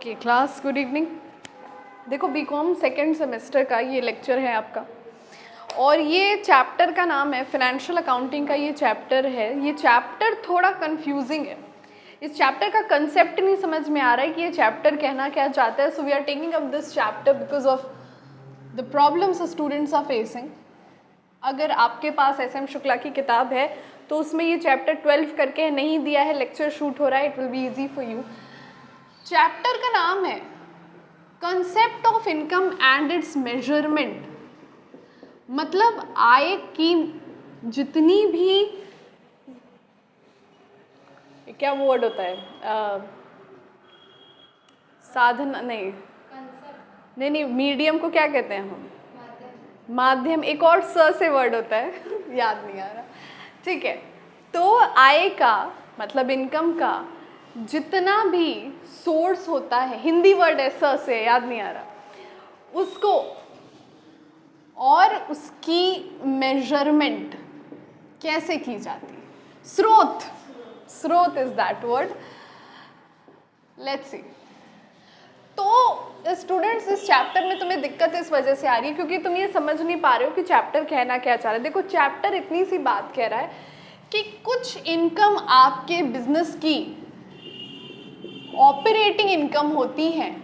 Okay class, good evening. देखो BCom second semester का ये लेक्चर है आपका, और ये चैप्टर का नाम है फाइनेंशियल अकाउंटिंग का। ये चैप्टर है, ये चैप्टर थोड़ा कंफ्यूजिंग है। इस चैप्टर का कंसेप्ट नहीं समझ में आ रहा है कि ये चैप्टर कहना क्या चाहता है। So we are taking up this chapter because of the problems students are facing. अगर आपके पास एस.एम. शुक्ला की किताब है तो उसमें ये चैप्टर 12 करके नहीं दिया है, लेक्चर शूट हो रहा है, it will be easy for you. Chapter का नाम है concept of income and it's measurement. मतलब आय की जितनी भी, क्या वर्ड होता है, साधन नहीं, मीडियम को क्या कहते हैं हम? माध्यम। एक और से वर्ड होता है याद नहीं आ रहा। ठीक है, तो आय का मतलब इनकम का जितना भी सोर्स होता है, हिंदी वर्ड है से याद नहीं आ रहा, उसको और उसकी मेजरमेंट कैसे की जाती है। स्रोत is that word. Let's see. तो स्टूडेंट्स, इस चैप्टर में तुम्हें दिक्कत इस वजह से आ रही है क्योंकि तुम ये समझ नहीं पा रहे हो कि चैप्टर कहना क्या चाह रहा है। देखो, चैप्टर इतनी सी बात कह रहा है कि कुछ इनकम आपके बिजनेस की ऑपरेटिंग इनकम होती है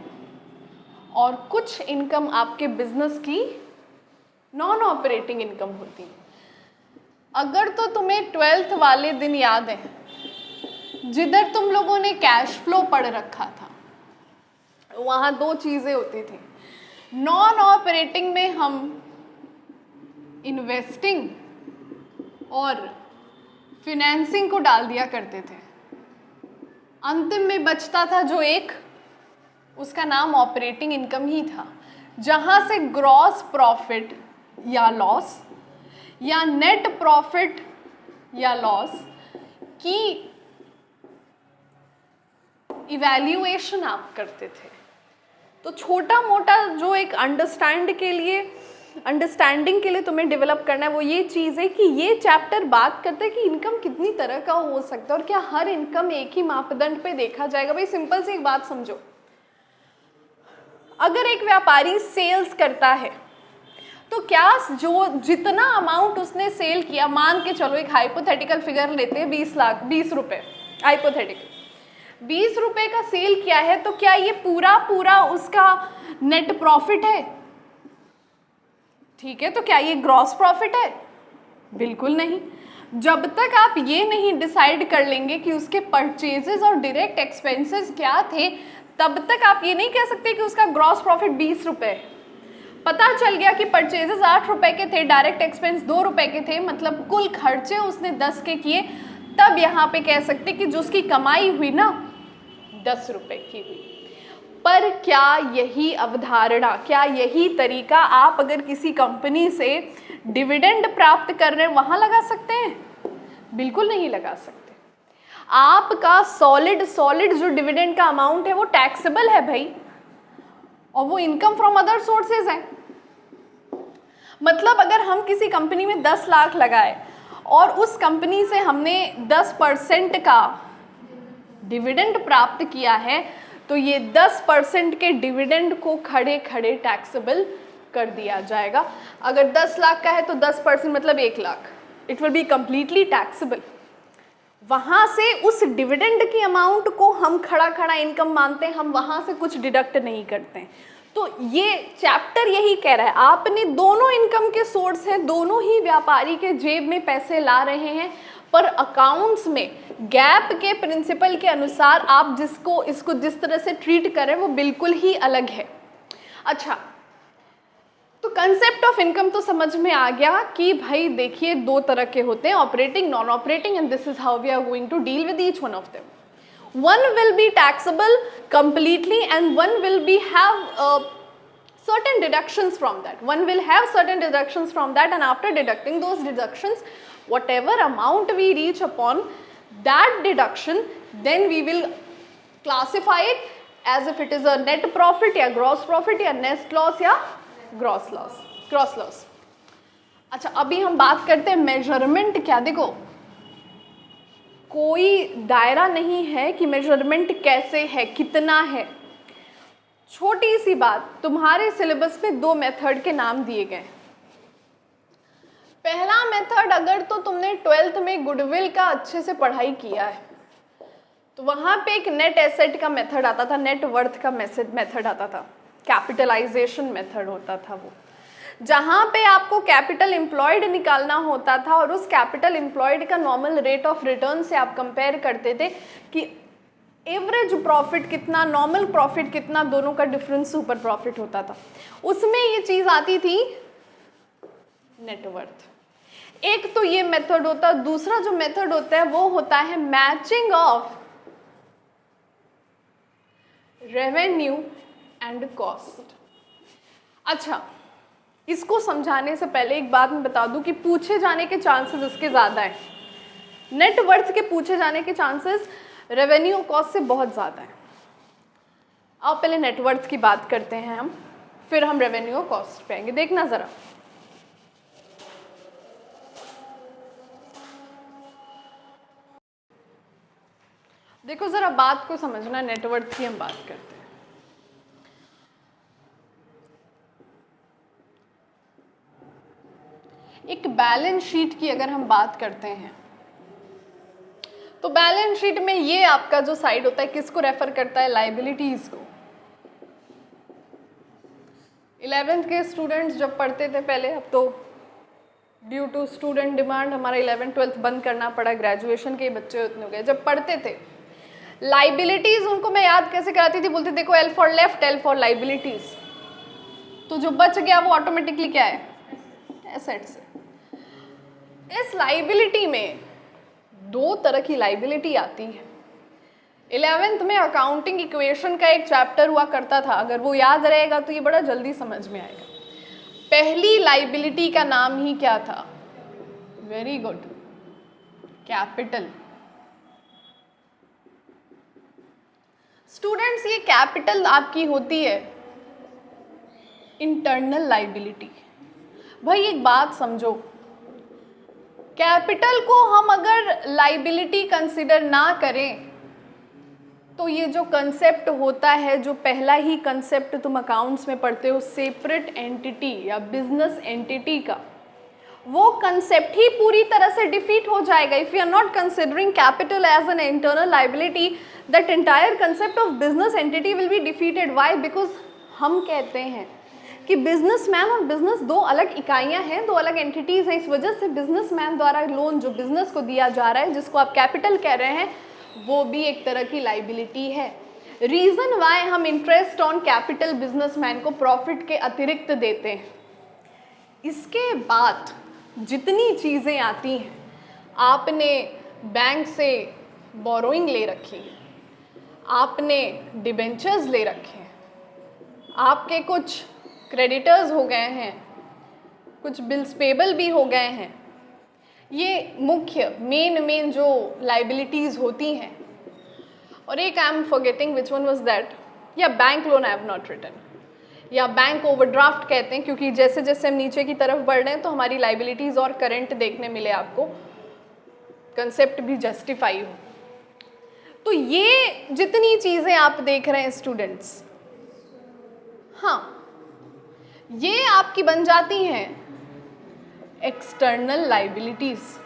और कुछ इनकम आपके बिजनेस की नॉन ऑपरेटिंग इनकम होती है। अगर तो तुम्हें 12th वाले दिन याद है जिधर तुम लोगों ने कैश फ्लो पढ़ रखा था, वहाँ दो चीज़ें होती थी। नॉन ऑपरेटिंग में हम इन्वेस्टिंग और फिनेंसिंग को डाल दिया करते थे। अंतिम में बचता था जो एक, उसका नाम ऑपरेटिंग इनकम ही था, जहाँ से ग्रॉस प्रॉफिट या लॉस या नेट प्रॉफिट या लॉस की इवैल्यूएशन आप करते थे। तो छोटा मोटा जो एक अंडरस्टैंडिंग के लिए तुम्हें डेवलप करना है वो ये चीज़ है कि ये चैप्टर बात करते हैं कि इनकम कितनी तरह का हो सकता है और क्या हर इनकम एक ही मापदंड पे देखा जाएगा। भाई सिंपल सी एक बात समझो, अगर एक व्यापारी सेल्स करता है तो क्या जो जितना अमाउंट उसने सेल किया, मान के चलो एक हाइपोथेटिकल फिगर लेते हैं, 20 लाख, 20 रुपये, हाइपोथेटिकल 20 रुपये का सेल किया है, तो क्या ये पूरा उसका नेट प्रॉफिट है? ठीक है, तो क्या ये ग्रॉस प्रॉफिट है? बिल्कुल नहीं। जब तक आप ये नहीं डिसाइड कर लेंगे कि उसके परचेजेस और डायरेक्ट एक्सपेंसेस क्या थे, तब तक आप ये नहीं कह सकते कि उसका ग्रॉस प्रॉफिट 20 रुपये। पता चल गया कि परचेजेस 8 रुपए के थे, डायरेक्ट एक्सपेंस 2 रुपए के थे, मतलब कुल खर्चे उसने 10 के किए, तब यहाँ पे कह सकते कि जो उसकी कमाई हुई ना 10 रुपए की हुई। पर क्या यही अवधारणा, क्या यही तरीका आप अगर किसी कंपनी से डिविडेंड प्राप्त कर रहे हैं वहाँ लगा सकते हैं? बिल्कुल नहीं लगा सकते। आपका सॉलिड जो डिविडेंड का अमाउंट है वो टैक्सेबल है भाई, और वो इनकम फ्रॉम अदर सोर्सेज है। मतलब अगर हम किसी कंपनी में 10 लाख लगाए और उस कंपनी से हमने 10% का डिविडेंड प्राप्त किया है, तो ये 10% के डिविडेंड को खड़े खड़े टैक्सेबल कर दिया जाएगा। अगर 10 लाख का है तो 10% मतलब 1 lakh, it will be completely taxable. वहाँ से उस डिविडेंड की अमाउंट को हम खड़ा इनकम मानते हैं, हम वहाँ से कुछ डिडक्ट नहीं करते हैं। तो ये चैप्टर यही कह रहा है, आपने दोनों इनकम के सोर्स हैं, दोनों ही व्यापारी के जेब में पैसे ला रहे हैं, पर अकाउंट्स में गैप के प्रिंसिपल के अनुसार आप इसको जिस तरह से ट्रीट करें वो बिल्कुल ही अलग है। अच्छा, तो कंसेप्ट ऑफ इनकम तो समझ में आ गया कि भाई देखिए दो तरह के होते हैं, operating, non operating, and this is how we are going to deal with each one of them. One will be taxable completely and one will be have certain deductions from that. One will have certain deductions from that, and after deducting those deductions, whatever amount we reach upon that deduction, then we will classify it as if it is a net profit या gross profit या net loss या gross loss. अच्छा, अभी हम बात करते हैं measurement क्या। देखो, कोई दायरा नहीं है कि मेजरमेंट कैसे है, कितना है। छोटी सी बात, तुम्हारे सिलेबस में 2 मेथड के नाम दिए गए। पहला मेथड, अगर तो तुमने 12th में गुडविल का अच्छे से पढ़ाई किया है तो वहाँ पे एक नेट एसेट का मेथड आता था, नेट वर्थ का मेथड आता था, कैपिटलाइजेशन मेथड होता था वो, जहाँ पे आपको कैपिटल एम्प्लॉयड निकालना होता था और उस कैपिटल एम्प्लॉयड का नॉर्मल रेट ऑफ रिटर्न से आप कंपेयर करते थे कि एवरेज प्रॉफिट कितना, नॉर्मल प्रॉफिट कितना, दोनों का डिफरेंस सुपर प्रॉफिट होता था। उसमें ये चीज़ आती थी नेटवर्थ। एक तो ये मेथड होता है, दूसरा जो मेथड होता है वो होता है matching of revenue and cost. अच्छा, इसको समझाने से पहले एक बात मैं बता दूं कि पूछे जाने के चांसेस इसके ज़्यादा हैं। नेटवर्थ के पूछे जाने के चांसेस रेवेन्यू कॉस्ट से बहुत ज़्यादा है। अब पहले नेटवर्थ की बात करते हैं हम, फिर हम रेवेन्यू कॉस्ट पे आएंगे। देखना ज़रा, देखो ज़रा बात को समझना, नेटवर्थ की हम बात करते हैं। एक बैलेंस शीट की अगर हम बात करते हैं तो बैलेंस शीट में ये आपका जो साइड होता है किसको रेफर करता है? लायबिलिटीज को। 11th के स्टूडेंट्स जब पढ़ते थे पहले, अब तो ड्यू टू स्टूडेंट डिमांड हमारा 11th 12th बंद करना पड़ा, ग्रेजुएशन के बच्चे उतने हो गए। जब पढ़ते थे लाइबिलिटीज, उनको मैं याद कैसे कराती थी, बोलते देखो L for left, L for liabilities, तो जो बच गया वो ऑटोमेटिकली क्या है? एसेट्स है। इस लाइबिलिटी में 2 तरह की लाइबिलिटी आती है। 11th में अकाउंटिंग इक्वेशन का एक चैप्टर हुआ करता था, अगर वो याद रहेगा तो ये बड़ा जल्दी समझ में आएगा। पहली लाइबिलिटी का नाम ही क्या था? Very good, capital. स्टूडेंट्स, ये कैपिटल आपकी होती है इंटरनल लाइबिलिटी। भाई एक बात समझो, कैपिटल को हम अगर लाइबिलिटी कंसिडर ना करें तो ये जो कंसेप्ट होता है, जो पहला ही कंसेप्ट तुम अकाउंट्स में पढ़ते हो सेपरेट एंटिटी या बिजनेस एंटिटी का, वो कंसेप्ट ही पूरी तरह से डिफीट हो जाएगा। If you are not considering capital as an internal liability, that entire concept of business entity will be defeated. Why? Because हम कहते हैं कि बिजनेसमैन और बिजनेस 2 अलग इकाइयां हैं, 2 अलग एंटिटीज़ हैं। इस वजह से बिजनेसमैन द्वारा लोन जो बिजनेस को दिया जा रहा है, जिसको आप कैपिटल कह रहे हैं, वो भी एक तरह की लाइबिलिटी है। रीज़न वाई हम इंटरेस्ट ऑन कैपिटल बिजनेसमैन को प्रॉफिट के अतिरिक्त देते हैं। इसके बाद जितनी चीज़ें आती हैं, आपने बैंक से बोरोइंग ले रखी, आपने डिबेंचर्स ले रखे, आपके कुछ क्रेडिटर्स हो गए हैं, कुछ बिल्स पेबल भी हो गए हैं, ये मुख्य मेन जो लाइबिलिटीज़ होती हैं। और एक I am forgetting which one was that, या bank loan I have not written, या बैंक ओवरड्राफ्ट कहते हैं, क्योंकि जैसे जैसे हम नीचे की तरफ बढ़ रहे हैं तो हमारी लाइबिलिटीज़ और करंट देखने मिले आपको, कंसेप्ट भी जस्टिफाई हो। तो ये जितनी चीज़ें आप देख रहे हैं स्टूडेंट्स, हाँ, ये आपकी बन जाती हैं एक्सटर्नल लाइबिलिटीज़।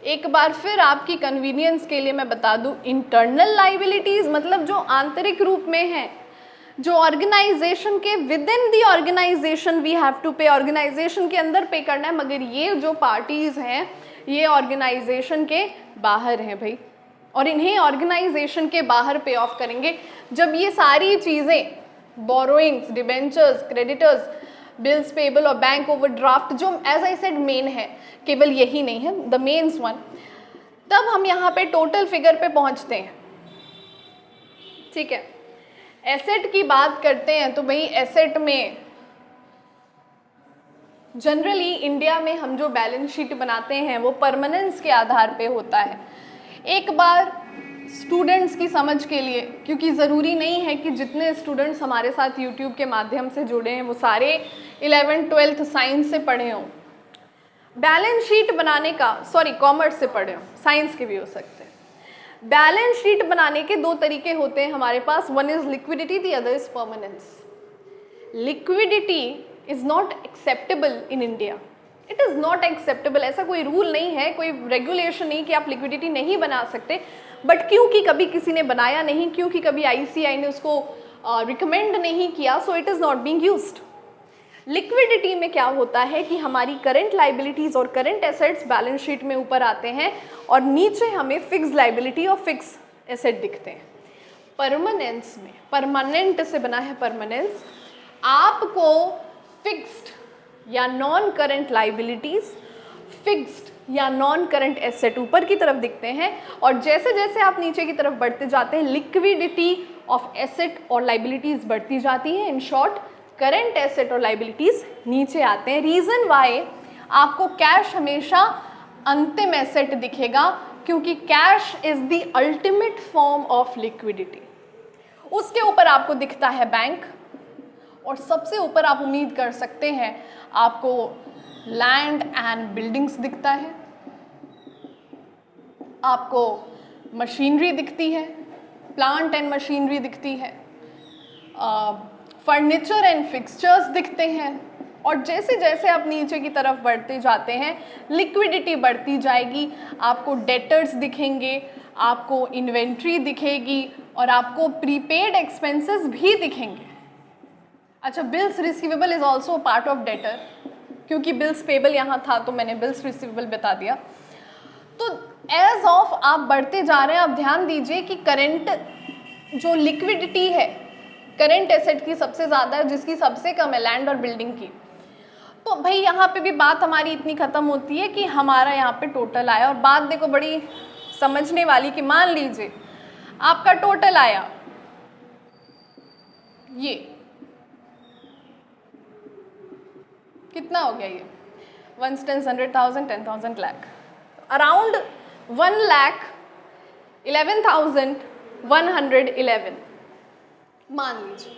एक बार फिर आपकी कन्वीनियंस के लिए मैं बता दूं, इंटरनल लाइबिलिटीज़ मतलब जो आंतरिक रूप में है, जो ऑर्गेनाइजेशन के within the organisation we have to pay, organisation के अंदर पे करना है, मगर ये जो पार्टीज़ हैं ये ऑर्गेनाइजेशन के बाहर हैं भाई, और इन्हें ऑर्गेनाइजेशन के बाहर पे ऑफ करेंगे जब ये सारी चीज़ें borrowings, debentures, creditors, bills payable और बैंक ओवरड्राफ्ट, जो एज आई सेड मेन है, केवल यही नहीं है, द मेन्स वन, तब हम यहाँ पे टोटल फिगर पे पहुँचते हैं। ठीक है, एसेट की बात करते हैं तो भाई एसेट में जनरली इंडिया में हम जो बैलेंस शीट बनाते हैं वो परमानेंस के आधार पे होता है। एक बार स्टूडेंट्स की समझ के लिए, क्योंकि ज़रूरी नहीं है कि जितने स्टूडेंट्स हमारे साथ यूट्यूब के माध्यम से जुड़े हैं वो सारे 11th 12th साइंस से पढ़े हों, बैलेंस शीट बनाने का, सॉरी कॉमर्स से पढ़े हों, साइंस के भी हो सकते हैं। बैलेंस शीट बनाने के दो तरीके होते हैं हमारे पास, one is liquidity, the other is permanence. Liquidity is not acceptable in India, it is not acceptable. ऐसा कोई रूल नहीं है, कोई रेगुलेशन नहीं कि आप लिक्विडिटी नहीं बना सकते, बट क्योंकि कभी किसी ने बनाया नहीं, क्योंकि कभी ICAI ने उसको रिकमेंड नहीं किया, so it is not being used. Liquidity में क्या होता है कि हमारी करंट लाइबिलिटीज़ और करंट एसेट्स बैलेंस शीट में ऊपर आते हैं और नीचे हमें फिक्स लाइबिलिटी और फिक्स एसेट दिखते हैं। परमानेंस में, परमानेंट से बना है परमानेंस, आपको फिक्स्ड या नॉन करंट लाइबिलिटीज़, फिक्स्ड या नॉन करंट एसेट ऊपर की तरफ दिखते हैं, और जैसे जैसे आप नीचे की तरफ बढ़ते जाते हैं लिक्विडिटी ऑफ एसेट और लाइबिलिटीज़ बढ़ती जाती हैं। इन शॉर्ट करंट एसेट और लाइबिलिटीज़ नीचे आते हैं। रीज़न वाई आपको कैश हमेशा अंतिम एसेट दिखेगा, क्योंकि cash is the ultimate form of liquidity. उसके ऊपर आपको दिखता है बैंक, और सबसे ऊपर आप उम्मीद कर सकते हैं आपको लैंड एंड बिल्डिंग्स दिखता है, आपको मशीनरी दिखती है, प्लांट एंड मशीनरी दिखती है, फर्नीचर एंड फिक्सचर्स दिखते हैं, और जैसे जैसे आप नीचे की तरफ बढ़ते जाते हैं लिक्विडिटी बढ़ती जाएगी। आपको डेटर्स दिखेंगे, आपको इन्वेंट्री दिखेगी, और आपको प्रीपेड एक्सपेंसेस भी दिखेंगे। अच्छा, bills receivable is also part of debtor, क्योंकि बिल्स पेबल यहाँ था तो मैंने बिल्स रिसीवेबल बता दिया। तो एज ऑफ आप बढ़ते जा रहे हैं, आप ध्यान दीजिए कि करंट जो लिक्विडिटी है करंट एसेट की सबसे ज़्यादा है, जिसकी सबसे कम है लैंड और बिल्डिंग की। तो भाई यहाँ पे भी बात हमारी इतनी ख़त्म होती है कि हमारा यहाँ पे टोटल आया, और बात देखो बड़ी समझने वाली कि मान लीजिए आपका टोटल आया ये कितना हो गया, ये 1 10 100,000 10,000 लाख, अराउंड 1,11,111 मान लीजिए।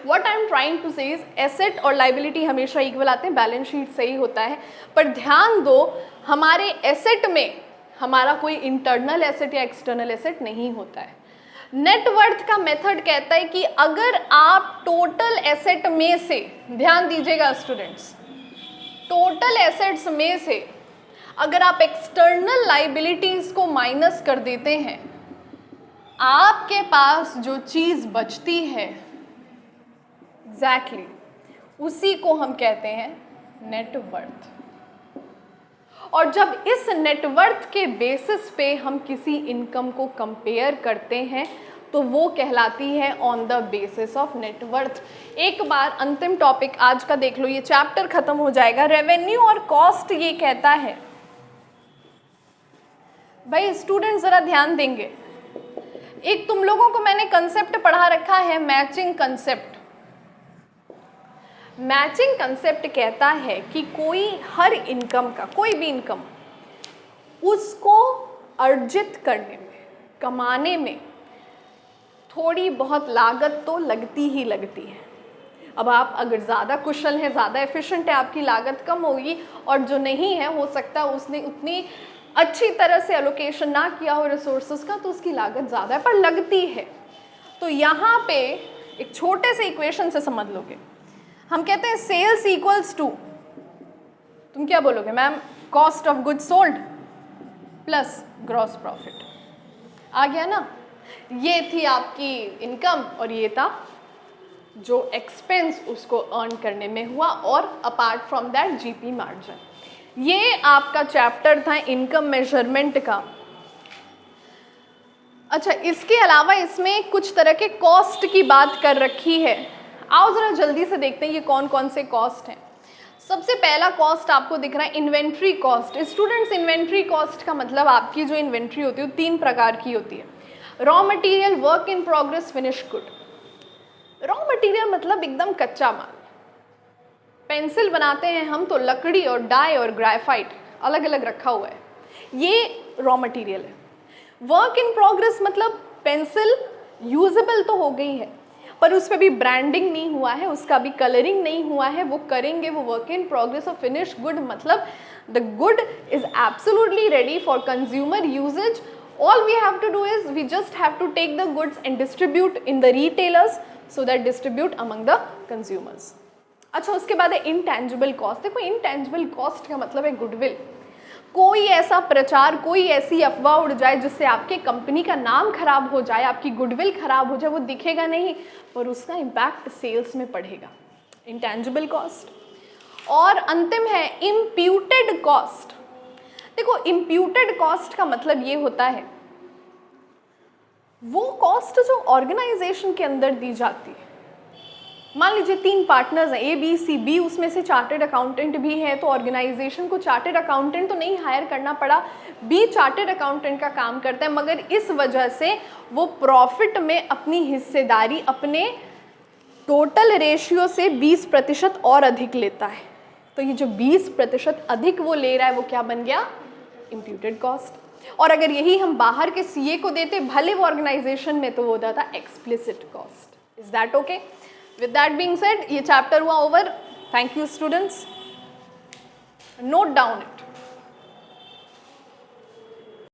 What I'm trying to say is asset और लाइबिलिटी हमेशा इक्वल आते हैं, बैलेंस शीट सही होता है, पर ध्यान दो हमारे एसेट में हमारा कोई इंटरनल एसेट या एक्सटर्नल एसेट नहीं होता है। नेटवर्थ का मेथड कहता है कि अगर आप टोटल एसेट में से, ध्यान दीजिएगा स्टूडेंट्स, टोटल एसेट्स में से अगर आप एक्सटर्नल लाइबिलिटीज को माइनस कर देते हैं, आपके पास जो चीज़ बचती है एग्जैक्टली उसी को हम कहते हैं नेटवर्थ। और जब इस नेटवर्थ के बेसिस पे हम किसी इनकम को कंपेयर करते हैं तो वो कहलाती है on the basis of net worth. एक बार अंतिम टॉपिक आज का देख लो, ये चैप्टर खत्म हो जाएगा। रेवेन्यू और कॉस्ट ये कहता है, भाई स्टूडेंट ज़रा ध्यान देंगे, एक तुम लोगों को मैंने कंसेप्ट पढ़ा रखा है मैचिंग कंसेप्ट। मैचिंग कंसेप्ट कहता है कि कोई हर इनकम का, कोई भी इनकम, उसको अर्जित करने में, कमाने में थोड़ी बहुत लागत तो लगती ही लगती है। अब आप अगर ज़्यादा कुशल हैं, ज़्यादा एफिशिएंट है, आपकी लागत कम होगी, और जो नहीं है हो सकता है उसने उतनी अच्छी तरह से एलोकेशन ना किया हो रिसोर्सेज का, तो उसकी लागत ज़्यादा है पर लगती है। तो यहाँ पे एक छोटे से इक्वेशन से समझ लोगे, हम कहते हैं सेल्स इक्वल्स टू, तुम क्या बोलोगे ma'am, cost of goods sold plus gross profit. आ गया ना, ये थी आपकी इनकम और ये था जो एक्सपेंस उसको अर्न करने में हुआ, और apart from that GP margin. ये आपका चैप्टर था इनकम मेजरमेंट का। अच्छा, इसके अलावा इसमें कुछ तरह के कॉस्ट की बात कर रखी है। आओ ज़रा जल्दी से देखते हैं ये कौन कौन से कॉस्ट हैं। सबसे पहला कॉस्ट आपको दिख रहा है inventory cost. Students, inventory cost का मतलब आपकी जो इन्वेंट्री होती है वो 3 प्रकार की होती है। Raw material, work in progress, finish good. Raw material मतलब एकदम कच्चा माल। पेंसिल बनाते हैं हम तो लकड़ी और डाई और ग्रेफाइट अलग अलग रखा हुआ है, ये रॉ मटेरियल है। वर्क इन प्रोग्रेस मतलब पेंसिल यूजेबल तो हो गई है पर उस पर भी ब्रांडिंग नहीं हुआ है, उसका भी कलरिंग नहीं हुआ है, वो करेंगे, वो वर्क इन प्रोग्रेस। और फिनिश गुड मतलब the good is absolutely ready for consumer uses, All we have to do is we just have to take the goods and distribute in the retailers so that distribute among the consumers. अच्छा, उसके बाद है intangible cost. देखो intangible cost का मतलब है goodwill. कोई ऐसा प्रचार, कोई ऐसी अफवाह उड़ जाए जिससे आपके कंपनी का नाम खराब हो जाए, आपकी गुडविल खराब हो जाए, वो दिखेगा नहीं पर उसका इम्पैक्ट सेल्स में पड़ेगा. Intangible cost. और अंतिम है इम्प्यूटेड कॉस्ट. देखो इम्प्यूटेड कॉस्ट का मतलब ये होता है वो कॉस्ट जो ऑर्गेनाइजेशन के अंदर दी जाती है. मान लीजिए 3 पार्टनर्स हैं, ए बी सी. बी उसमें से चार्टर्ड अकाउंटेंट भी है, तो ऑर्गेनाइजेशन को चार्टर्ड अकाउंटेंट तो नहीं हायर करना पड़ा, बी चार्टर्ड अकाउंटेंट का काम करता है, मगर इस वजह से वो प्रॉफिट में अपनी हिस्सेदारी अपने टोटल रेशियो से 20% और अधिक लेता है. तो ये जो 20% अधिक वो ले रहा है वो क्या बन गया? Imputed cost. और अगर यही हम बाहर के सीए को देते भले वो ऑर्गेनाइजेशन में, तो वो होता था explicit cost. Is that okay? With that being said, ये चैप्टर हुआ over. Thank you students. Note down it.